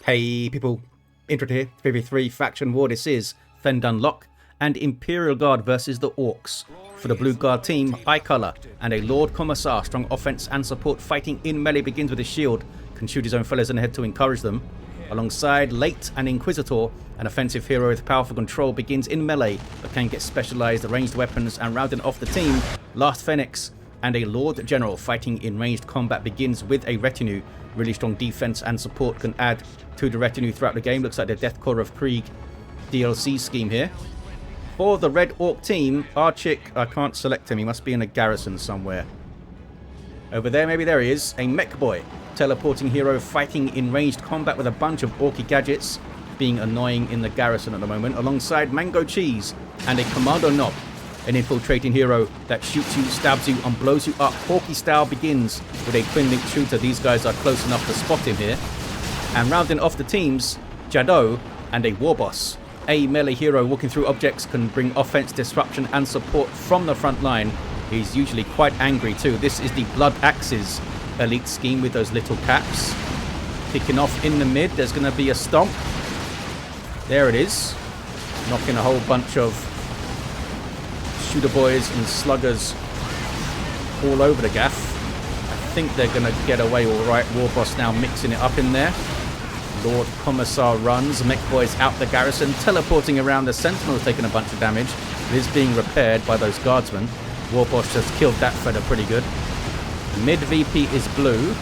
Hey people, Intro here, 3v3 Faction War. This is Fend Unlock and Imperial Guard versus the Orks. For the Blue Guard team, eye colour and a Lord Commissar, strong offense and support, fighting in melee, begins with a shield, can shoot his own fellows in the head to encourage them. Alongside Late and Inquisitor, an offensive hero with powerful control, begins in melee but can get specialised ranged weapons. And rounding off the team, Last Phoenix and a Lord General, fighting in ranged combat, begins with a retinue. Really strong defense and support can add to the retinue throughout the game. Looks like the Death Core of Krieg DLC scheme here. For the Red Orc team, Archick, I can't select him, he must be in a garrison somewhere. Over there, maybe there he is, a Mekboy, teleporting hero fighting in ranged combat with a bunch of orky gadgets, being annoying in the garrison at the moment, alongside MangoCheese and a Kommando knob, an infiltrating hero that shoots you, stabs you and blows you up. Orky style begins with a twin link shooter. These guys are close enough to spot him here. And rounding off the teams, Jadow and a Warboss. A melee hero walking through objects, can bring offense, disruption and support from the front line. He's usually quite angry too. This is the Blood Axes elite scheme with those little caps. Kicking off in the mid, there's going to be a stomp. There it is. Knocking a whole bunch of shooter boys and sluggers all over the gaff. I think they're going to get away all right. Warboss now mixing it up in there. Lord Commissar runs. Mekboy's out the garrison, teleporting around. The Sentinel's taking a bunch of damage. It is being repaired by those guardsmen. Warboss just killed that fella pretty good. Mid VP is blue.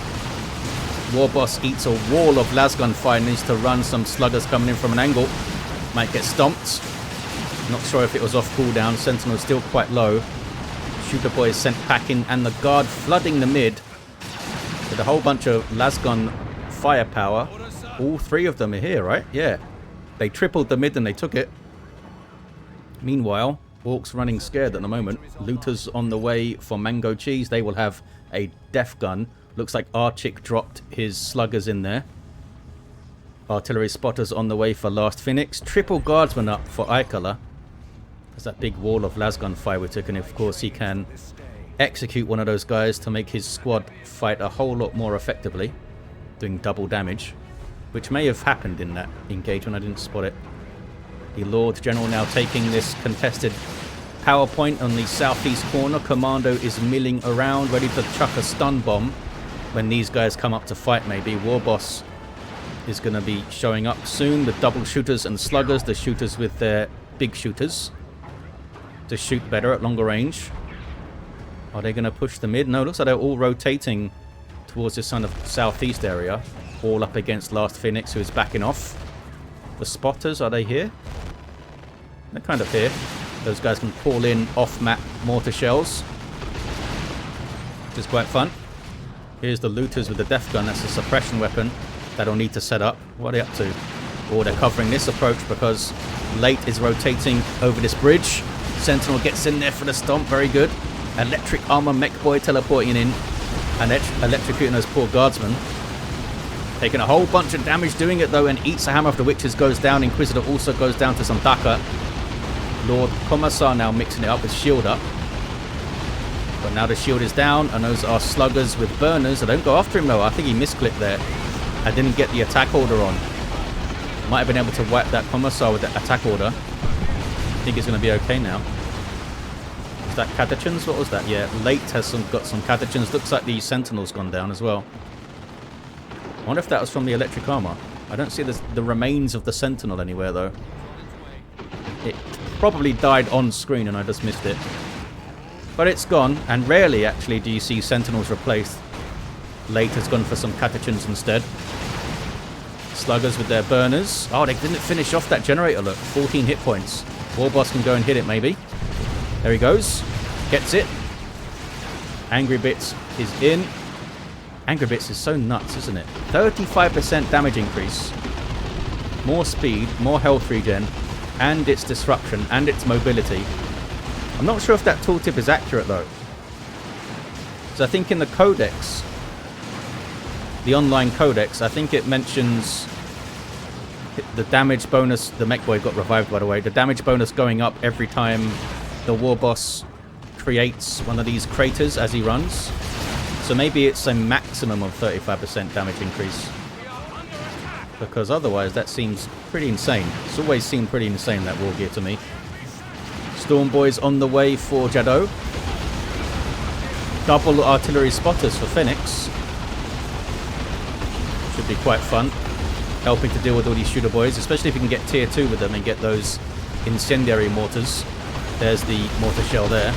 Warboss eats a wall of lasgun fire. Needs to run. Some sluggers coming in from an angle. Might get stomped. Not sure if it was off cooldown. Sentinel's still quite low. Shooter boy is sent packing, and the guard flooding the mid with a whole bunch of lasgun firepower. All three of them are here, right? Yeah. They tripled the mid and they took it. Meanwhile, Orcs running scared at the moment. Looters on the way for MangoCheese. They will have a death gun. Looks like Archick dropped his sluggers in there. Artillery spotters on the way for Last Phoenix. Triple guardsmen up for eye colour. There's that big wall of lasgun fire we took, and of course he can execute one of those guys to make his squad fight a whole lot more effectively, doing double damage, which may have happened in that engagement. I didn't spot it. The Lord General now taking this contested power point on the southeast corner. Kommando is milling around, ready to chuck a stun bomb when these guys come up to fight maybe. Warboss is going to be showing up soon with double shooters and sluggers. The shooters with their big shooters to shoot better at longer range. Are they going to push the mid? No, looks like they're all rotating towards this kind of southeast area. All up against Last Phoenix, who is backing off. The spotters, are they here? They're kind of here. Those guys can call in off-map mortar shells, which is quite fun. Here's the looters with the death gun. That's a suppression weapon that'll need to set up. What are they up to? Oh, they're covering this approach because Late is rotating over this bridge. Sentinel gets in there for the stomp. Very good. Electric armor Mekboy teleporting in and electrocuting those poor guardsmen. Taking a whole bunch of damage doing it though, and eats a hammer of the witches, goes down. Inquisitor also goes down to some Daka. Lord Commissar now mixing it up with shield up. But now the shield is down, and those are sluggers with burners. I don't go after him though. I think he misclicked there. I didn't get the attack order on. Might have been able to wipe that Commissar with that attack order. I think he's going to be okay now. Is that catechins? What was that? Yeah, Late has got some catechins. Looks like the Sentinel's gone down as well. I wonder if that was from the electric armor. I don't see the remains of the Sentinel anywhere though. It probably died on screen and I just missed it. But it's gone, and rarely actually do you see Sentinels replaced. Late has gone for some catechins instead. Sluggers with their burners. Oh, they didn't finish off that generator, look. 14 hit points. Warboss can go and hit it maybe. There he goes. Gets it. Angry Bits is in. Angry Bits is so nuts, isn't it? 35% damage increase. More speed, more health regen, and its disruption, and its mobility. I'm not sure if that tooltip is accurate though. So I think in the codex, the online codex, I think it mentions the damage bonus. The Mekboy got revived, by the way. The damage bonus going up every time the Warboss creates one of these craters as he runs. So maybe it's a maximum of 35% damage increase. because otherwise that seems pretty insane. It's always seemed pretty insane, that war gear, to me. Storm Boys on the way for Jadow. Double artillery spotters for Phoenix. Should be quite fun. Helping to deal with all these shooter boys, especially if you can get tier 2 with them and get those incendiary mortars. There's the mortar shell there.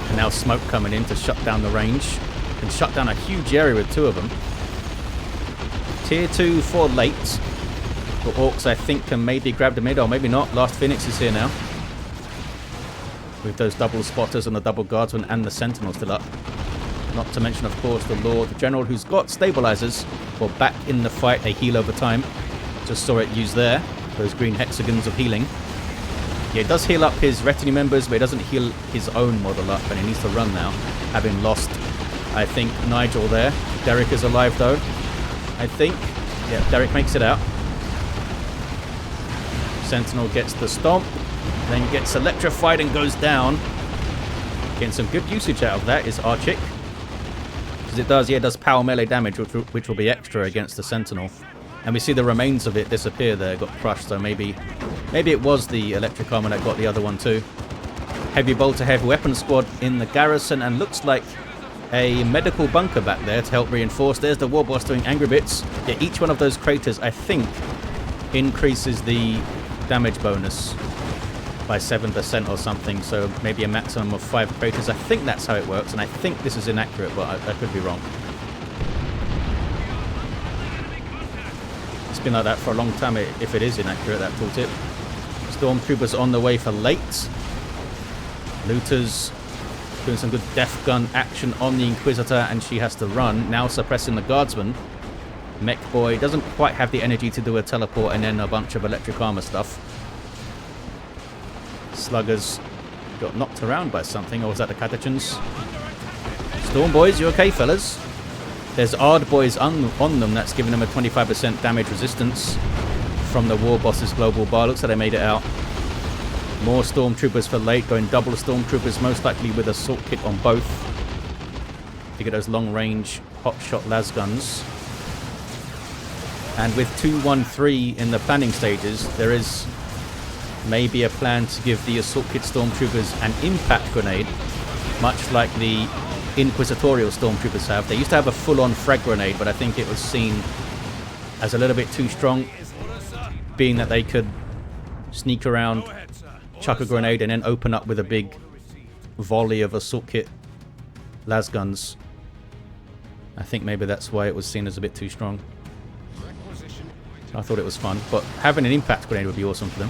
And now smoke coming in to shut down the range. Can shut down a huge area with 2 of them. Tier 2 for late. The Orks, I think, can maybe grab the mid, or maybe not. Last Phoenix is here now. With those double spotters and the double guardsmen and the sentinel still up. Not to mention, of course, the Lord General, who's got stabilizers for back in the fight. They heal over time. Just saw it used there. Those green hexagons of healing. Yeah, it does heal up his retinue members, but it doesn't heal his own model up, and he needs to run now. Having lost, I think, Nigel there. Derek is alive, though. I think. Yeah, Derek makes it out. Sentinel gets the stomp. Then gets electrified and goes down. Getting some good usage out of that is Archick. Because it does, yeah, it does power melee damage, which will be extra against the Sentinel. And we see the remains of it disappear there, got crushed, so maybe it was the electric armor that got the other one too. Heavy bolter, heavy weapon squad in the garrison, and looks like a medical bunker back there to help reinforce. There's the Warboss doing angry bits. Yeah, each one of those craters, I think, increases the damage bonus by 7% or something, so maybe a maximum of 5 craters. I think that's how it works, and I think this is inaccurate, but I could be wrong. It's been like that for a long time, if it is inaccurate, that tooltip. Stormtroopers on the way for late. Looters doing some good death gun action on the Inquisitor, and she has to run, now suppressing the guardsman. Mekboy doesn't quite have the energy to do a teleport and then a bunch of electric armor stuff. Sluggers got knocked around by something, or was that the Catechins? Storm Boys, you okay, fellas? There's Ard Boys on them, that's giving them a 25% damage resistance from the Warboss's global bar. Looks like they made it out. More Stormtroopers for late, going double Stormtroopers, most likely with assault kit on both. To get those long-range hot-shot las guns. And with 2-1-3 in the planning stages, there is maybe a plan to give the assault kit Stormtroopers an impact grenade, much like the Inquisitorial Stormtroopers have. They used to have a full-on frag grenade, but I think it was seen as a little bit too strong, being that they could sneak around, chuck a grenade, and then open up with a big volley of assault kit las guns. I think maybe that's why it was seen as a bit too strong. I thought it was fun, but having an impact grenade would be awesome for them.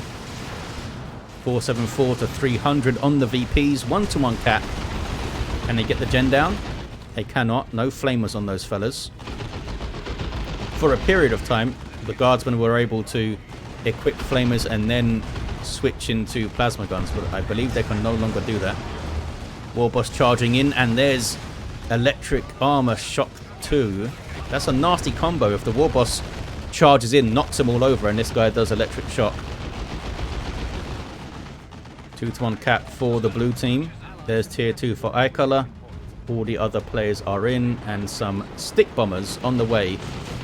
474 to 300 on the VPs, 1-to-1 cap. Can they get the gen down? They cannot. No flamers on those fellas. For a period of time, the guardsmen were able to equip flamers and then switch into plasma guns, but I believe they can no longer do that. Warboss charging in, and there's electric armor shock 2. That's a nasty combo. If the Warboss charges in, knocks them all over, and this guy does electric shock. 2-to-1 cap for the blue team. There's tier 2 for eye color. All the other players are in, and some stick bombers on the way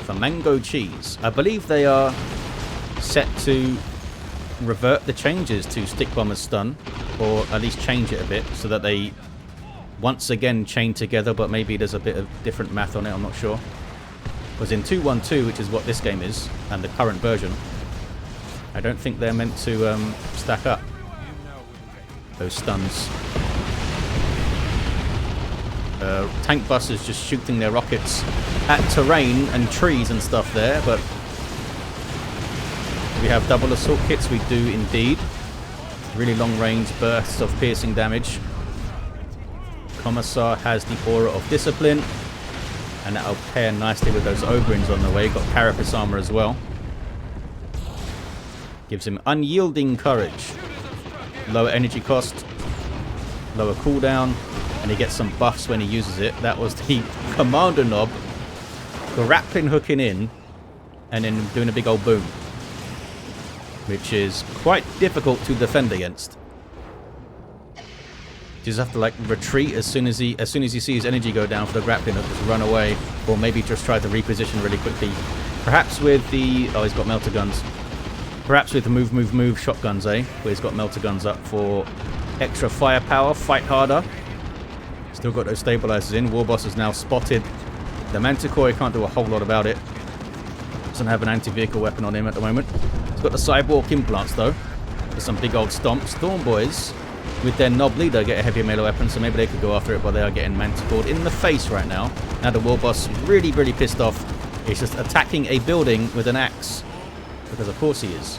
for MangoCheese. I believe they are set to revert the changes to stick bombers stun, or at least change it a bit so that they once again chain together, but maybe there's a bit of different math on it, I'm not sure. Because in 2-1-2, which is what this game is, and the current version, I don't think they're meant to stack up, those stuns. Tank busters just shooting their rockets at terrain and trees and stuff there, but we have double assault kits, we do indeed. Really long range bursts of piercing damage. Commissar has the aura of discipline, and that'll pair nicely with those Ogrins on the way. Got carapace armor as well. Gives him unyielding courage. Lower energy cost, lower cooldown, and he gets some buffs when he uses it. That was the Commander knob, grappling hooking in, and then doing a big old boom, which is quite difficult to defend against. You just have to like retreat as soon as you see his energy go down for the grappling hook, just run away, or maybe just try to reposition really quickly, Perhaps with the... Oh, he's got melter guns. Perhaps with the move shotguns, eh? Where he's got melter guns up for extra firepower, fight harder. Still got those stabilizers in. Warboss has now spotted the Manticore. He can't do a whole lot about it. Doesn't have an anti-vehicle weapon on him at the moment. He's got the sidewalk implants, though. There's some big old stomps. Storm Boys, with their knob leader, get a heavier melee weapon, so maybe they could go after it, but they are getting Manticored in the face right now. Now the Warboss really, really pissed off. He's just attacking a building with an axe. Because of course he is.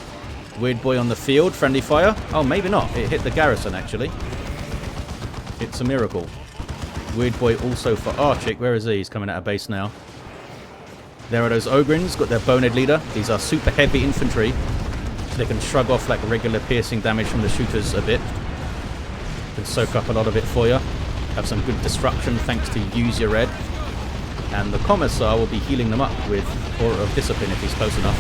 Weird Boy on the field. Friendly fire. Oh, maybe not. It hit the garrison, actually. It's a miracle. Weird Boy also for Archick. Where is he? He's coming out of base now. There are those Ogrins. Got their Bonehead leader. These are super heavy infantry. So they can shrug off like regular piercing damage from the shooters a bit. Can soak up a lot of it for you. Have some good disruption thanks to Use Your Red. And the Commissar will be healing them up with Aura of Discipline if he's close enough.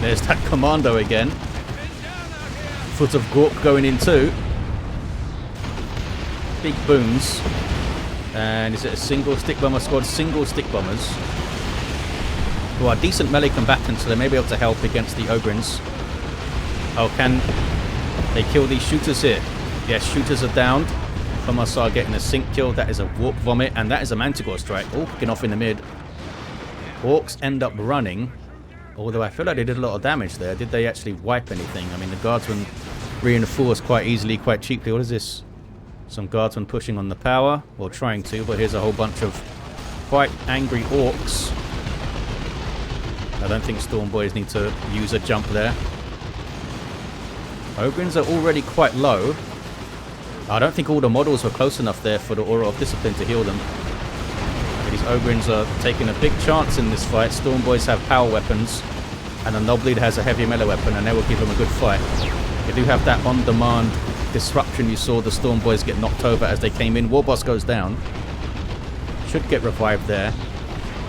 There's that Kommando again. Foot of Gork going in too. Big booms. And is it a single stick bomber squad? Single stick bombers. Who are decent melee combatants, so they may be able to help against the Ogrins. Oh, can they kill these shooters here? Yes, shooters are downed. Commissar getting a sync kill. That is a warp vomit, and that is a Manticore strike. All kicking off in the mid. Orks end up running. Although I feel like they did a lot of damage there. Did they actually wipe anything? I mean, the guardsmen reinforced quite easily, quite cheaply. What is this? Some guardsmen pushing on the power. Well, trying to, but here's a whole bunch of quite angry Orks. I don't think Storm Boys need to use a jump there. Ogrins are already quite low. I don't think all the models were close enough there for the Aura of Discipline to heal them. These Ogrins are taking a big chance in this fight. Storm Boys have power weapons, and the Knob Leader has a heavy melee weapon, and they will give them a good fight. They do have that on-demand disruption. You saw the Storm Boys get knocked over as they came in. Warboss goes down. Should get revived there.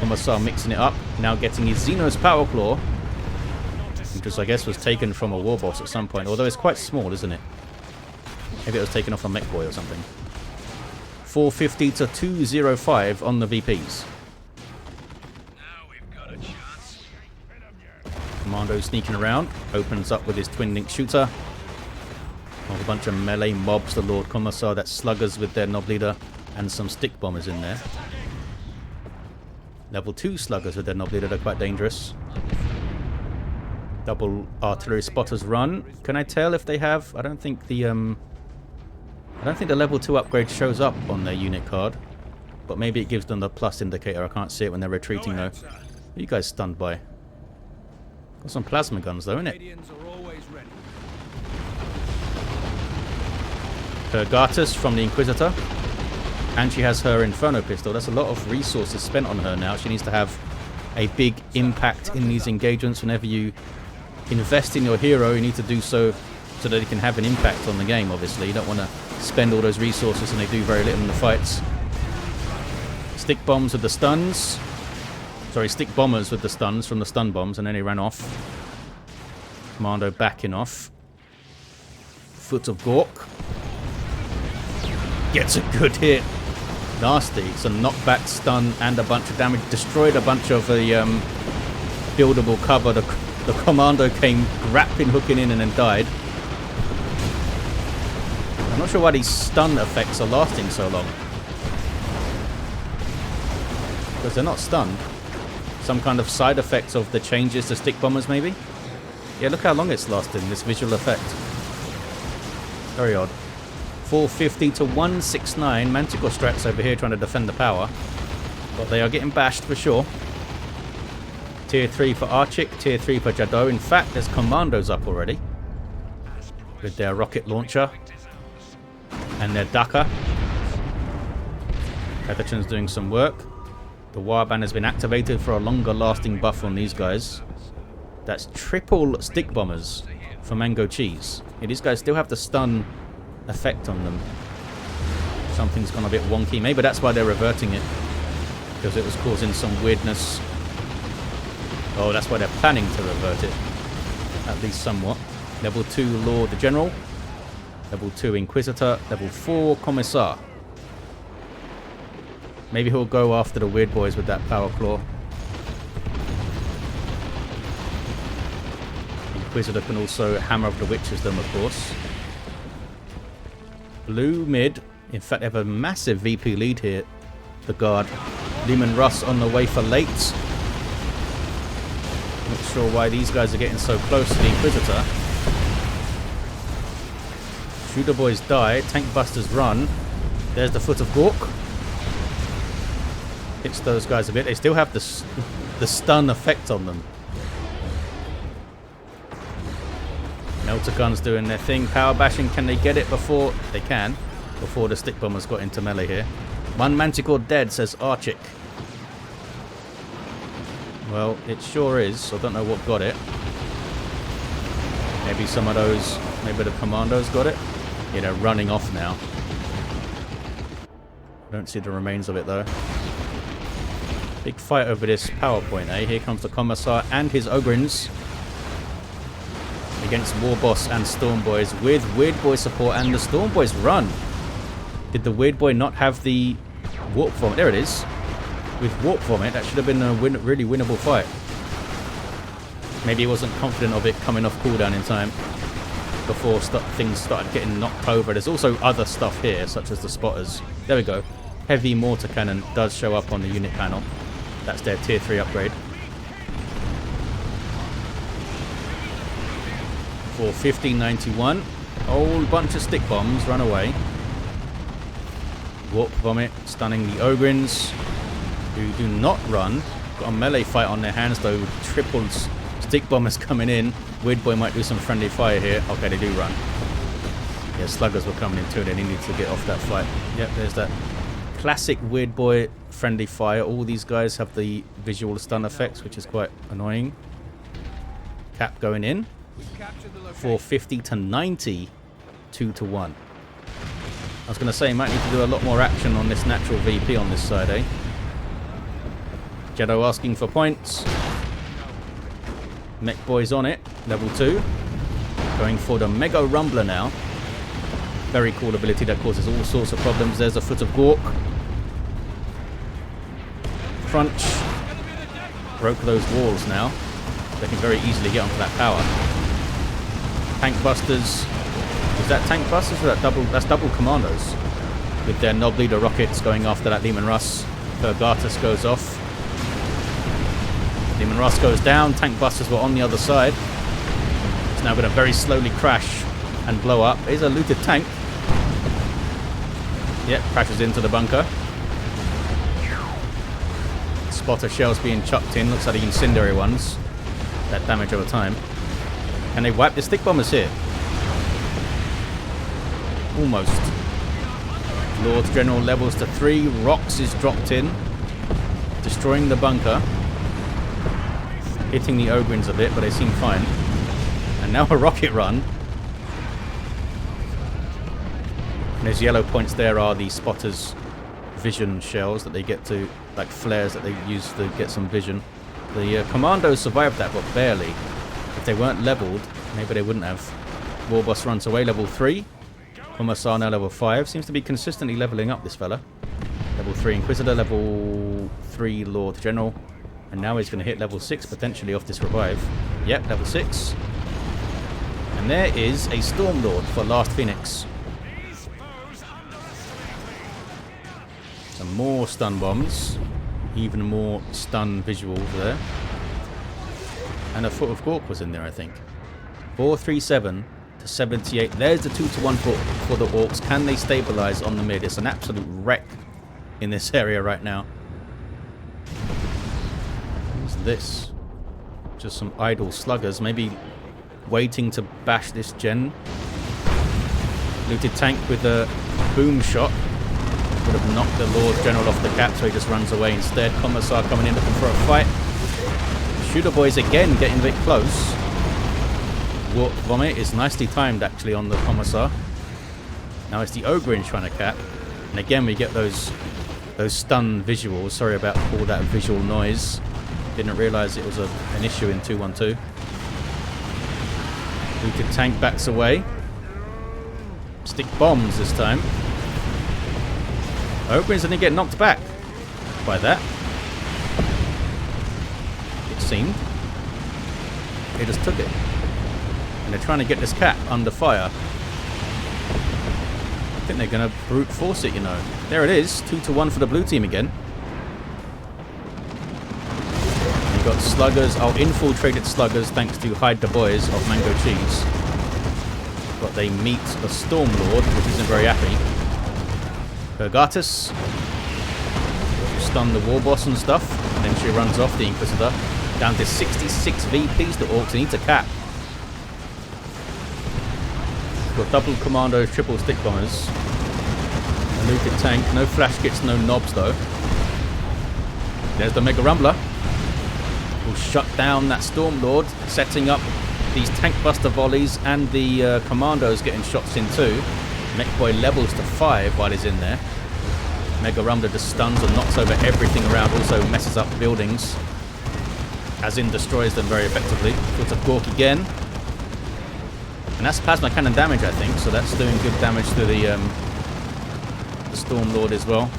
Commissar mixing it up. Now getting his Xenos Power Claw, which I guess was taken from a Warboss at some point. Although it's quite small, isn't it? Maybe it was taken off a Mekboy or something. 450 to 205 on the VPs. Kommando sneaking around. Opens up with his twin link shooter. A whole bunch of melee mobs. The Lord Commissar. That's sluggers with their knob leader. And some stick bombers in there. Level 2 sluggers with their knob leader. They're quite dangerous. Double artillery spotters run. Can I tell if they have... I don't think the level 2 upgrade shows up on their unit card, but maybe it gives them the plus indicator. I can't see it when they're retreating though. What are you guys stunned by? Got some plasma guns though, innit? Her Gartus from the Inquisitor, and she has her Inferno pistol. That's a lot of resources spent on her now. She needs to have a big impact in these engagements. Whenever you invest in your hero, you need to do so that it can have an impact on the game, obviously. You don't want to spend all those resources and they do very little in the fights. Stick bombs with the stuns. Sorry, stick bombers with the stuns from the stun bombs, and then he ran off. Kommando backing off. Foot of Gork. Gets a good hit. Nasty. It's a knockback, stun, and a bunch of damage. Destroyed a bunch of the buildable cover. The Kommando came grappling, hooking in, and then died. I'm not sure why these stun effects are lasting so long. Because they're not stunned. Some kind of side effects of the changes to stick bombers, maybe? Yeah, look how long it's lasting, this visual effect. Very odd. 450 to 169. Manticore strats over here trying to defend the power. But they are getting bashed for sure. Tier 3 for Archick, Tier 3 for Jadow. In fact, there's Commandos up already. With their rocket launcher. And their Daka. Featherton's doing some work. The Warband has been activated for a longer lasting buff on these guys. That's triple stick bombers for MangoCheese. Yeah, these guys still have the stun effect on them. Something's gone a bit wonky. Maybe that's why they're reverting it. Because it was causing some weirdness. Oh, that's why they're planning to revert it. At least somewhat. Level 2 Lord the General. Level 2 Inquisitor. Level 4 Commissar. Maybe he'll go after the weird boys with that power claw. Inquisitor can also hammer of the witches them, of course. Blue mid. In fact, they have a massive VP lead here. The guard. Leman Russ on the way for late. Not sure why these guys are getting so close to the Inquisitor. Shooter boys die. Tank busters run. There's the Foot of Gork. Hits those guys a bit. They still have the stun effect on them. Melter guns doing their thing. Power bashing. Can they get it before? They can. Before the stick bombers got into melee here. One Manticore dead, says Archick. Well, it sure is. I don't know what got it. Maybe some of those, maybe the Commandos got it. Yeah, they're running off now. Don't see the remains of it though. Big fight over this power point, eh? Here comes the Commissar and his Ogrins against Warboss and Stormboys with Weird Boy support, and the Stormboys run. Did the Weird Boy not have the Warp Vomit? There it is. With Warp Vomit, that should have been a really winnable fight. Maybe he wasn't confident of it coming off cooldown in time before things started getting knocked over. There's also other stuff here, such as the spotters. There we go. Heavy mortar cannon does show up on the unit panel. That's their tier 3 upgrade. For 1591, whole bunch of stick bombs run away. Warp Vomit stunning the Ogrins, who do not run. Got a melee fight on their hands though, with triples. Stick bombers coming in. Weird Boy might do some friendly fire here. Okay, they do run. Yeah, sluggers were coming in too. They needed to get off that fight. Yep, there's that classic Weird Boy friendly fire. All these guys have the visual stun effects, which is quite annoying. Cap going in. 450 to 90, 2 to 1. I was going to say, might need to do a lot more action on this natural VP on this side, eh? Jadow asking for points. Mekboy's on it, level 2. Going for the Mega Rumbler now. Very cool ability that causes all sorts of problems. There's a Foot of Gork. Crunch. Broke those walls now. They can very easily get onto that power. Tank busters. Is that tank busters or that double? That's double commandos. With their Knob Leader rockets going after that Leman Russ. Vergatus goes off. Leman Russ goes down. Tank busters were on the other side. It's now going to very slowly crash and blow up. Here's a looted tank. Yep, crashes into the bunker. Spotter shells being chucked in. Looks like the incendiary ones. That damage over time. Can they wipe the stick bombers here? Almost. Lord General levels to 3. Rocks is dropped in. Destroying the bunker. Hitting the Ogrins a bit, but they seem fine. And now a rocket run. And those yellow points there are the spotters' vision shells that they get to, like flares that they use to get some vision. The Commandos survived that, but barely. If they weren't leveled, maybe they wouldn't have. Warboss runs away, level 3. Commissar now level 5. Seems to be consistently leveling up, this fella. Level 3 Inquisitor, level 3 Lord General. And now he's going to hit level 6 potentially off this revive. Yep, level 6. And there is a Storm Lord for Last Phoenix. Some more stun bombs. Even more stun visuals there. And a Foot of Gork was in there, I think. 437 to 78. There's the 2 to 1 for the Orks. Can they stabilize on the mid? It's an absolute wreck in this area right now. What's this? Just some idle sluggers. Maybe waiting to bash this gen. Looted tank with a boom shot. Would have knocked the Lord General off the cap, so he just runs away instead. Commissar coming in looking for a fight. Shooter boys again getting a bit close. Warp Vomit is nicely timed actually on the Commissar. Now it's the Ogrin trying to cap. And again we get those stun visuals. Sorry about all that visual noise. Didn't realise it was an issue in 212. Looted tank backs away. Stick bombs this time. Ogrin's going to get knocked back. by that. It seemed. They just took it. And they're trying to get this cap under fire. I think they're going to brute force it, you know. There it is. 2-1 for the blue team again. You've got sluggers. Oh, infiltrated sluggers thanks to Hide the Boys of MangoCheese. But they meet a Stormlord, which isn't very happy. Pergatus. Stun the Warboss and stuff. And then she runs off the Inquisitor. Down to 66 VPs, the Orks need to cap. Got double Commandos, triple stick bombers. A looted tank. No flash kits, no knobs though. There's the Mega Rumbler. Will shut down that Stormlord, setting up these tank buster volleys and the Commandos getting shots in too. Mekboy levels to 5 while he's in there. Mega Rumbler just stuns and knocks over everything around, also messes up buildings. As in destroys them very effectively. Puts a Gork again. And that's plasma cannon damage, I think, so that's doing good damage to the Stormlord as well.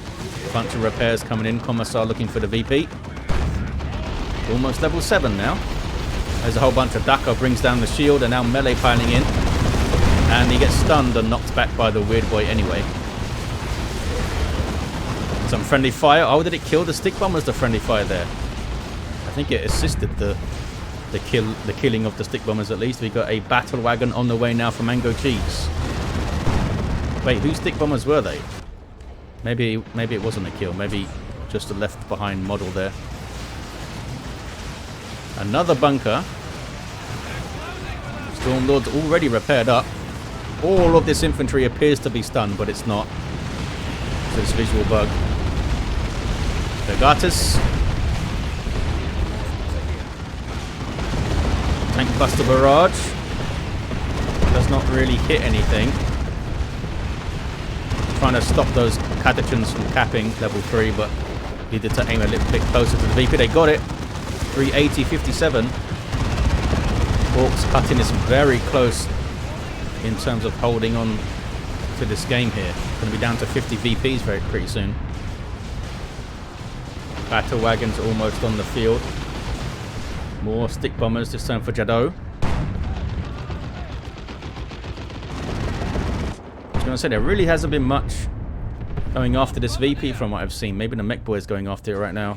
Bunch of repairs coming in. Commissar looking for the VP. Almost level 7 now. There's a whole bunch of Daka, brings down the shield, and now melee piling in. And he gets stunned and knocked back by the weird boy anyway. Some friendly fire. Oh, did it kill the stick bombers, the friendly fire there? I think it assisted the killing of the stick bombers at least. We got a battle wagon on the way now for MangoCheese. Wait, whose stick bombers were they? Maybe it wasn't a kill. Maybe just a left behind model there. Another bunker. Stormlord's already repaired up. All of this infantry appears to be stunned, but it's not. So it's a visual bug. Pergatus. Tank Buster Barrage. Does not really hit anything. Trying to stop those Catechins from capping level 3, but needed to aim a little bit closer to the VP. They got it. 380, 57. Orks cutting this very close in terms of holding on to this game here. Going to be down to 50 VPs pretty soon. Battle wagons almost on the field. More stick bombers this time for Jadow. I was going to say there really hasn't been much going after this VP from what I've seen. Maybe the Mekboy is going after it right now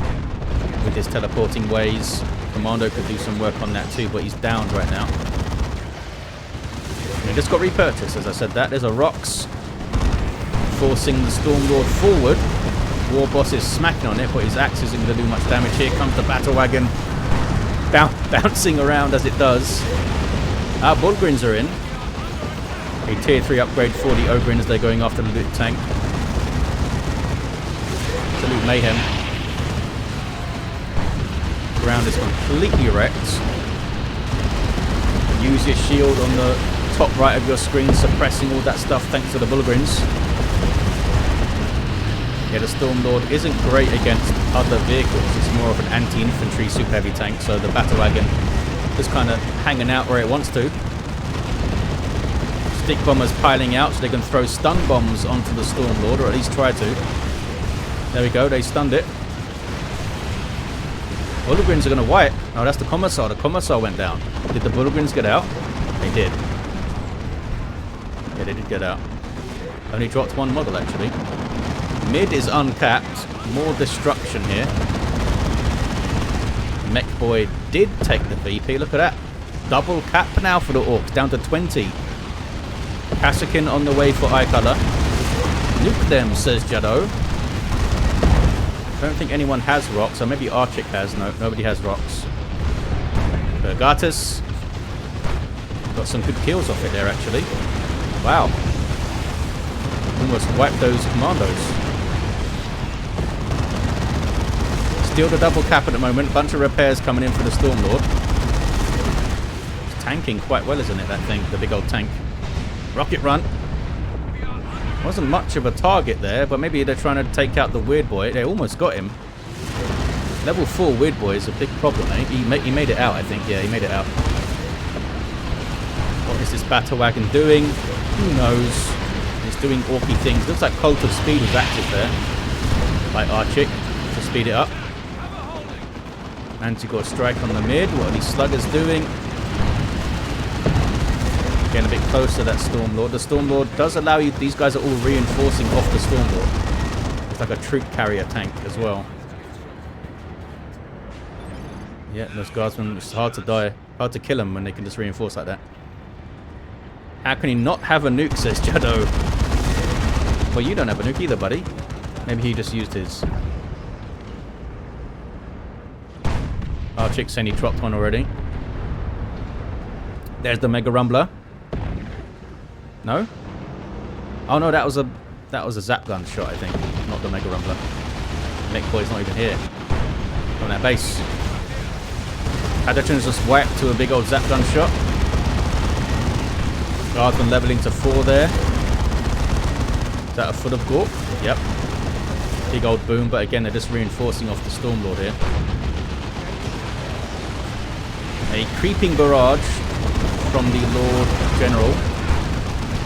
with his teleporting ways. Kommando could do some work on that too, but he's downed right now. And he just got repurchased, as I said that. There's a Rocks forcing the Stormlord forward. Warboss is smacking on it, but his axe isn't going to do much damage. Here comes the battle wagon, bouncing around as it does. Our Bullgrins are in. A tier 3 upgrade for the Ogrins. They're going after the loot tank. Absolute mayhem. Ground is completely wrecked. Use your shield on the top right of your screen, suppressing all that stuff thanks to the Bullgrins. Yeah, the Stormlord isn't great against other vehicles. It's more of an anti-infantry super heavy tank, so the battle wagon is kind of hanging out where it wants to. Stick bombers piling out so they can throw stun bombs onto the Stormlord, or at least try to. There we go, they stunned it. Bullgrins are going to wipe. Oh, that's the Commissar. The Commissar went down. Did the Bullgrins get out? They did. Yeah, they did get out. Only dropped one model, actually. Mid is uncapped. More destruction here. Mekboy did take the VP. Look at that. Double cap now for the Orks. Down to 20. Kassakin on the way for eye color. Nuke them, says Jadow. I don't think anyone has rocks, or maybe Archick has. No, nobody has rocks. Pergatus. Got some good kills off it there, actually. Wow. Almost wiped those Commandos. Still the double cap at the moment. Bunch of repairs coming in for the Stormlord. It's tanking quite well, isn't it, that thing? The big old tank. Rocket run. Wasn't much of a target there, but maybe they're trying to take out the weird boy. They almost got him. Level 4 weird boy is a big problem, eh? He made it out, I think. Yeah, he made it out. What is this battle wagon doing? Who knows? It's doing orky things. Looks like Cult of Speed was active there by Archick. Just speed it up. Anti-Gore strike on the mid. What are these sluggers doing? Getting a bit close to that Stormlord. The Stormlord does allow you... These guys are all reinforcing off the Stormlord. It's like a troop carrier tank as well. Yeah, those guardsmen, it's hard to die. Hard to kill them when they can just reinforce like that. How can he not have a nuke, says Jadow. Well, you don't have a nuke either, buddy. Maybe he just used his. Archick saying he dropped one already. There's the Mega Rumbler. No? Oh no, that was a zap gun shot, I think. Not the Mega Rumbler. Mekboy's not even here. On that base. Adderton's just whacked to a big old zap gun shot. Guardsman leveling to 4 there. Is that a foot of Gork? Yep. Big old boom, but again, they're just reinforcing off the Stormlord here. A creeping barrage from the Lord General.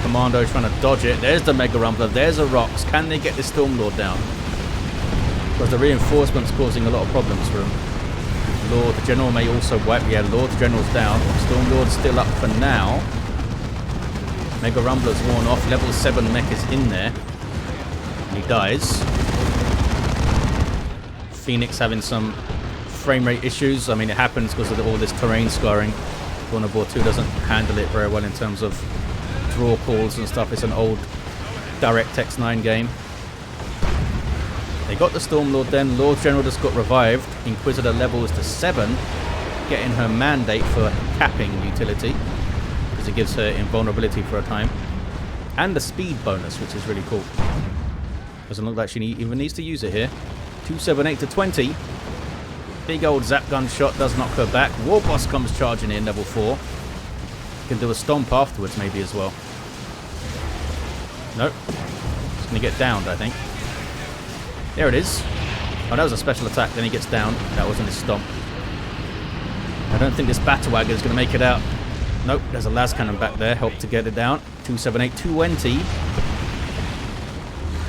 Kommando trying to dodge it. There's the Mega Rumbler. There's a Rocks. Can they get this Stormlord down? Because the reinforcement's causing a lot of problems for him. Lord General may also wipe. Yeah, Lord General's down. Stormlord's still up for now. Mega Rumbler's worn off. Level 7 mech is in there. And he dies. Phoenix having some frame rate issues. I mean, it happens because of all this terrain scarring. Warhammer 2 doesn't handle it very well in terms of draw calls and stuff. It's an old DirectX 9 game. They got the Stormlord then. Lord General just got revived. Inquisitor levels to 7. Getting her mandate for capping utility. Because it gives her invulnerability for a time. And the speed bonus, which is really cool. Doesn't look like she even needs to use it here. 278 to 20. Big old zap gun shot does knock her back. Warboss comes charging in, level 4. Can do a stomp afterwards maybe as well. Nope. It's going to get downed, I think. There it is. Oh, that was a special attack. Then he gets down. That wasn't his stomp. I don't think this battle wagon is going to make it out. Nope. There's a las cannon back there. Help to get it down. 278, 220.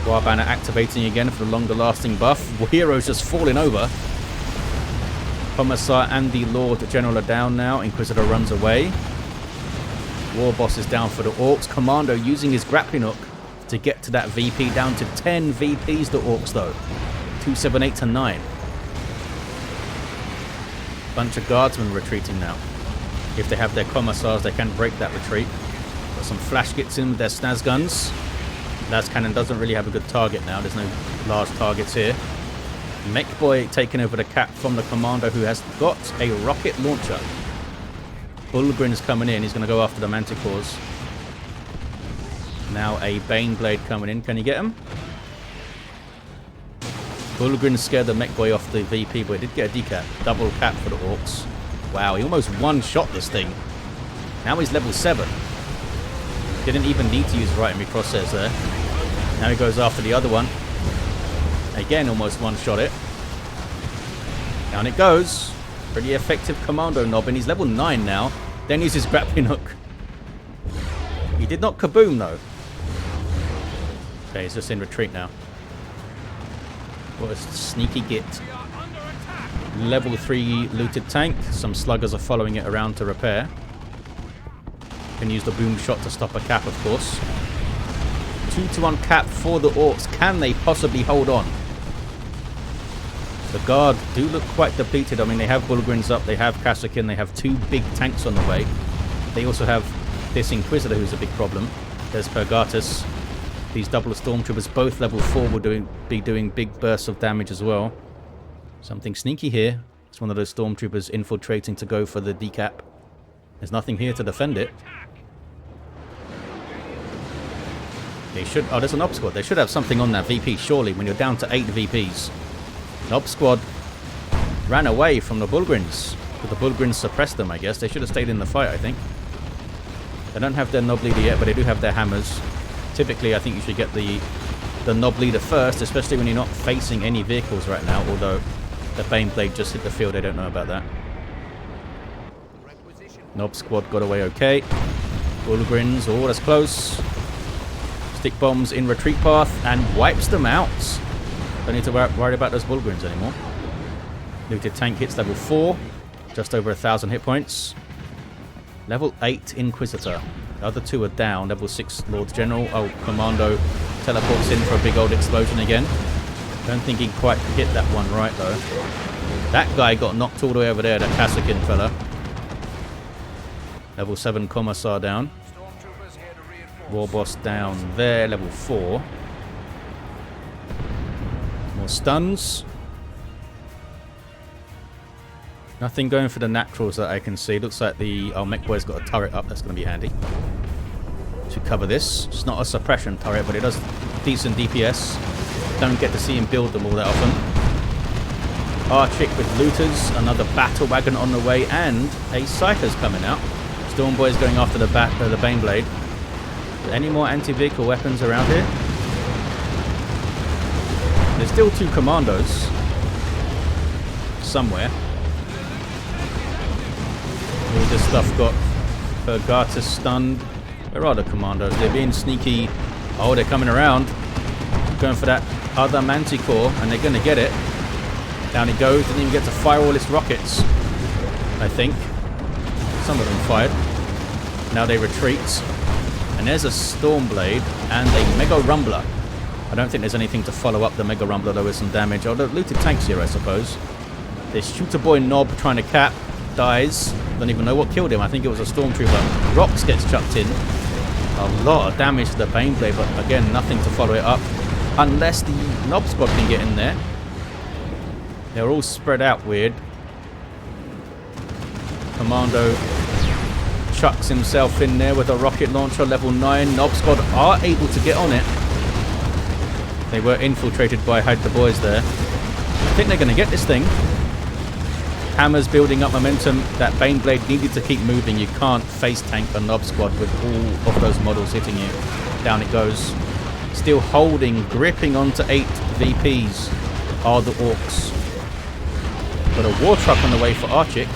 War Banner activating again for the longer lasting buff. Heroes just falling over. Commissar and the Lord General are down now. Inquisitor runs away. Warboss is down for the Orks. Kommando using his grappling hook to get to that VP. Down to 10 VPs, the Orks though. 278 to 9. Bunch of guardsmen retreating now. If they have their Commissars, they can break that retreat. Got some flash gets in with their Snaz guns. Las cannon doesn't really have a good target now. There's no large targets here. Mekboy taking over the cap from the Kommando, who has got a rocket launcher. Bullgrin's coming in. He's going to go after the Manticores. Now a Baneblade coming in. Can you get him? Bullgrin scared the Mekboy off the VP, but he did get a decap. Double cap for the Orks. Wow, he almost one-shot this thing. Now he's level 7. Didn't even need to use right enemy crosshairs there. Now he goes after the other one. Again, almost one-shot it. Down it goes. Pretty effective Commando knob, and he's level 9 now. Then uses grappling hook. He did not kaboom, though. Okay, he's just in retreat now. What a sneaky git. Level 3 looted tank. Some sluggers are following it around to repair. Can use the boom shot to stop a cap, of course. 2-1 cap for the Orks. Can they possibly hold on? The Guard do look quite depleted. I mean, they have Bullgrins up, they have Kassakin, they have 2 big tanks on the way. They also have this Inquisitor, who's a big problem. There's Purgatus. These double Stormtroopers, both level 4, will be doing big bursts of damage as well. Something sneaky here. It's one of those Stormtroopers infiltrating to go for the decap. There's nothing here to defend it. They should... Oh, there's an Op Squad. They should have something on that VP, surely, when you're down to 8 VPs. The Op Squad ran away from the Bullgrins. But the Bullgrins suppressed them, I guess. They should have stayed in the fight, I think. They don't have their Knob Leader yet, but they do have their hammers. Typically, I think you should get the Knob Leader first, especially when you're not facing any vehicles right now, although the Baneblade just hit the field. I don't know about that. Knob Squad got away okay. Bullgrins, oh, that's close. Stick bombs in retreat path and wipes them out. Don't need to worry about those Bullgrims anymore. Looted tank hits level 4. Just over 1,000 hit points. Level 8 Inquisitor. The other two are down. Level 6 Lord General. Oh, Kommando teleports in for a big old explosion again. Don't think he quite hit that one right though. That guy got knocked all the way over there, that Kassakin fella. Level 7 Commissar down. Warboss down there, level 4. More stuns. Nothing going for the naturals that I can see. Looks like the Mekboy's got a turret up. That's going to be handy to cover this. It's not a suppression turret, but it does decent DPS. Don't get to see him build them all that often. Archick with looters. Another battle wagon on the way, and a Scyther's coming out. Stormboy's going after the Baneblade. Any more anti-vehicle weapons around here? There's still 2 commandos somewhere. All this stuff got Pergatus stunned. Where are the commandos? They're being sneaky. Oh, they're coming around. Going for that other Manticore, and they're going to get it. Down it goes. Didn't even get to fire all its rockets, I think. Some of them fired. Now they retreat. And there's a Stormblade and a Mega Rumbler. I don't think there's anything to follow up the Mega Rumbler, though, with some damage. Oh, the looted tanks here, I suppose. This Shooter Boy Knob trying to cap. Dies. Don't even know what killed him. I think it was a Stormtrooper. Rocks gets chucked in. A lot of damage to the Baneblade, but again, nothing to follow it up. Unless the Knob Squad can get in there. They're all spread out weird. Kommando chucks himself in there with a rocket launcher, level 9. Knob Squad are able to get on it. They were infiltrated by Hide the Boys there. I think they're going to get this thing. Hammer's building up momentum. That Baneblade needed to keep moving. You can't face tank a Knob Squad with all of those models hitting you. Down it goes. Still holding, gripping onto 8 VPs are the Orks. Got a war truck on the way for Archick.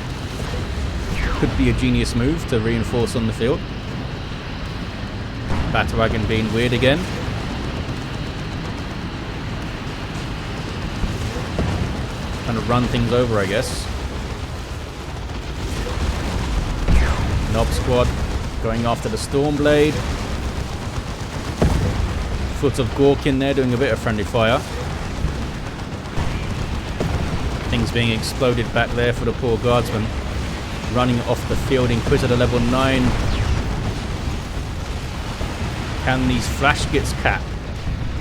Could be a genius move to reinforce on the field. Battle wagon being weird again. Trying to run things over, I guess. Knob Squad going after the Stormblade. Foot of Gork in there doing a bit of friendly fire. Things being exploded back there for the poor guardsman. Running off the field, Inquisitor level 9. Can these flash gets cap?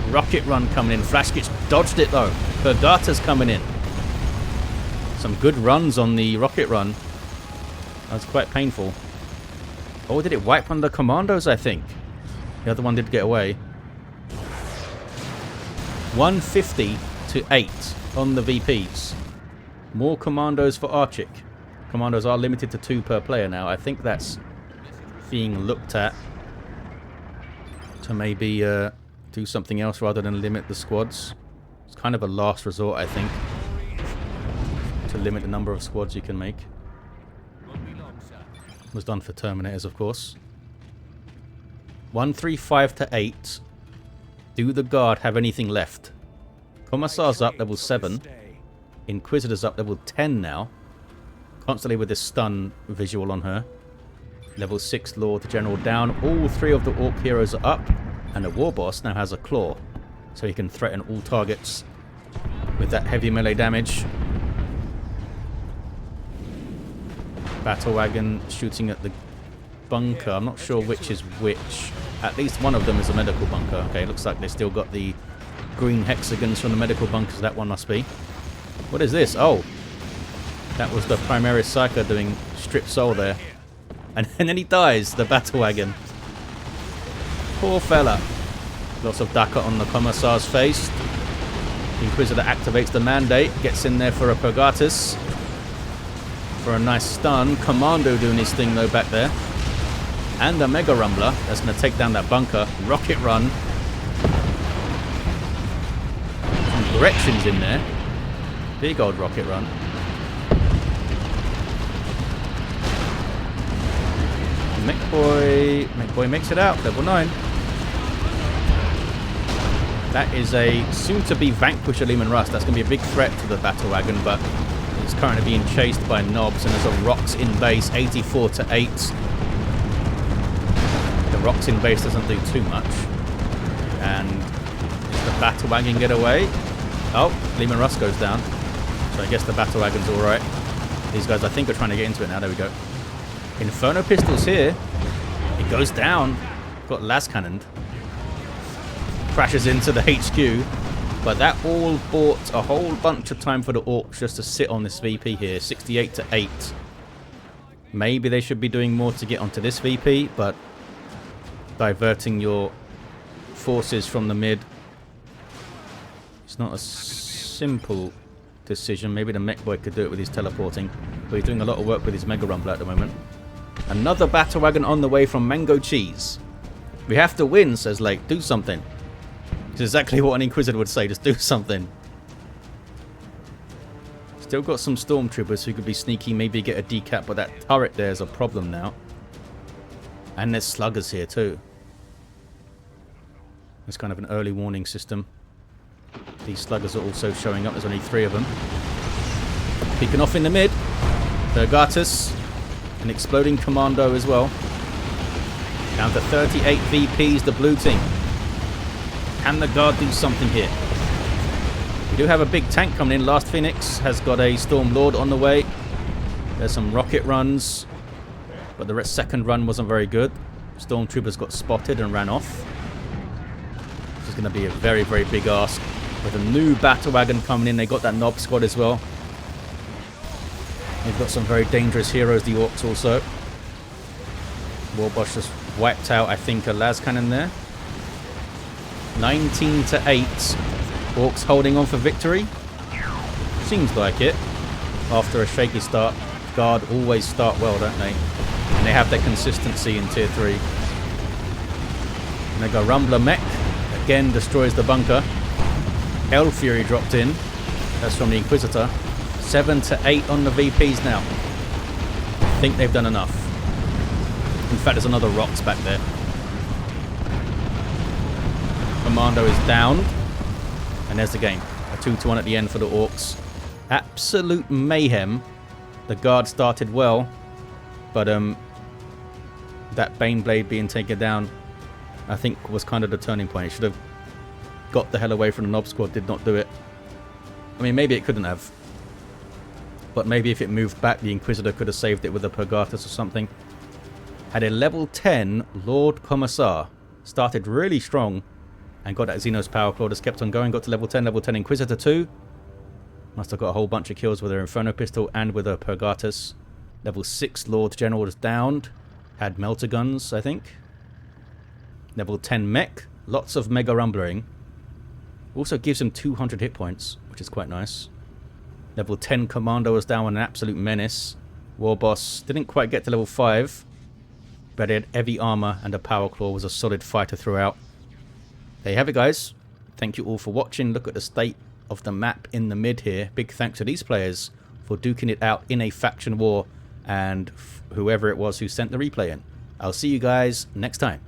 Rocket run coming in. Flash gets dodged it though. Pergata's coming in. Some good runs on the rocket run. That was quite painful. Oh, did it wipe one of the commandos, I think? The other one did get away. 150 to 8 on the VPs. More commandos for Archick. Commandos are limited to 2 per player now. I think that's being looked at to maybe do something else rather than limit the squads. It's kind of a last resort, I think, to limit the number of squads you can make. Was done for Terminators, of course. 135 to 8. Do the guard have anything left? Commissar's up, level 7. Inquisitor's up, level 10 now. Constantly with this stun visual on her. Level 6 Lord General down. All 3 of the Orc heroes are up. And the Warboss now has a claw. So he can threaten all targets with that heavy melee damage. Battle wagon shooting at the bunker. I'm not sure which is which. At least one of them is a medical bunker. Okay, looks like they still got the green hexagons from the medical bunkers. That one must be. What is this? Oh, that was the Primaris Psyker doing strip soul there. And then he dies, the battle wagon. Poor fella. Lots of Daka on the Commissar's face. The Inquisitor activates the mandate. Gets in there for a Pergatus. For a nice stun. Kommando doing his thing though back there. And a Mega Rumbler. That's going to take down that bunker. Rocket run. Some Gretchens in there. Big old rocket run. Mekboy makes it out. Level 9. That is a soon-to-be vanquished Leman Russ. That's going to be a big threat to the battle wagon, but it's currently being chased by Knobs, and there's a Rocks in base, 84 to 8. The Rocks in base doesn't do too much. And does the battle wagon get away? Oh, Leman Russ goes down. So I guess the battle wagon's alright. These guys, I think, are trying to get into it now. There we go. Inferno pistols here. It goes down. Got las cannoned. Crashes into the HQ. But that all bought a whole bunch of time for the Orks just to sit on this VP here. 68 to 8. Maybe they should be doing more to get onto this VP, but diverting your forces from the mid, it's not a simple decision. Maybe the Mekboy could do it with his teleporting, but he's doing a lot of work with his Mega Rumbler at the moment. Another battle wagon on the way from MangoCheese. We have to win, says Lake. Do something. It's exactly what an Inquisitor would say. Just do something. Still got some Stormtroopers who could be sneaky, maybe get a decap, but that turret there is a problem now. And there's Sluggers here too. It's kind of an early warning system. These Sluggers are also showing up. There's only 3 of them. Peeking off in the mid. Vergatus. An exploding Kommando as well. Down to 38 VPs, the blue team. Can the Guard do something here? We do have a big tank coming in. Last Phoenix has got a Storm Lord on the way. There's some rocket runs, but the second run wasn't very good. Stormtroopers got spotted and ran off. This is going to be a very, very big ask. With a new battle wagon coming in, they got that Knob squad as well. They've got some very dangerous heroes, the Orks also. Warboss just wiped out, I think, a las cannon there. 19 to 8. Orks holding on for victory. Seems like it. After a shaky start. Guard always start well, don't they? And they have their consistency in tier 3. Mega Rumbler mech. Again destroys the bunker. Hell Fury dropped in. That's from the Inquisitor. 7 to 8 on the VPs now. I think they've done enough. In fact, there's another Rocks back there. Kommando is down. And there's the game. A 2-1 at the end for the Orks. Absolute mayhem. The Guard started well. But that Baneblade being taken down, I think, was kind of the turning point. It should have got the hell away from the Knob squad. Did not do it. I mean, maybe it couldn't have. But maybe if it moved back, the Inquisitor could have saved it with a Purgatus or something. Had a level 10 Lord Commissar. Started really strong. And got that Xenos Power Claw. Just kept on going. Got to level 10 Inquisitor 2. Must have got a whole bunch of kills with her Inferno Pistol and with her Purgatus. Level 6 Lord General was downed. Had Melter Guns, I think. Level 10 Mech. Lots of Mega Rumbling. Also gives him 200 hit points, which is quite nice. Level 10 Kommando was down, an absolute menace. Warboss didn't quite get to level 5. But he had heavy armor and a Power Claw, was a solid fighter throughout. There you have it, guys. Thank you all for watching. Look at the state of the map in the mid here. Big thanks to these players for duking it out in a faction war, and whoever it was who sent the replay in. I'll see you guys next time.